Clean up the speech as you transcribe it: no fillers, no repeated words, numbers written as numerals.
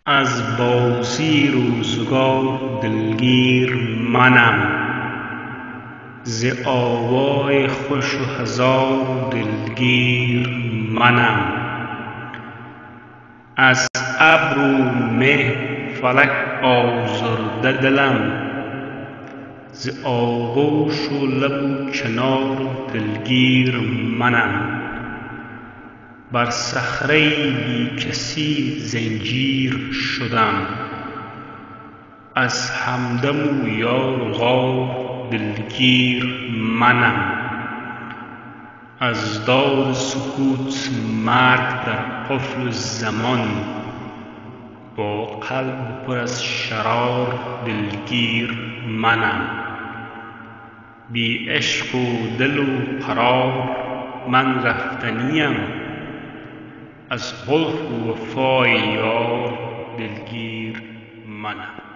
از بازی روزگار دلگیر منم، ز آوای خوش و هزار دلگیر منم. از ابر و مه فلک آزرده دلم، ز آغوش و لب و کنار دلگیر منم. بر صخره بی کسی زنجیر شدم، از همدم و یار و غار دلگیر منم. از داد سکوت مرگ در قفل زمان، با قلب پر از شرار دلگیر منم. بی عشق و دل و قرار من رفتنیم، از قلف و وفای یار دلگیر منم.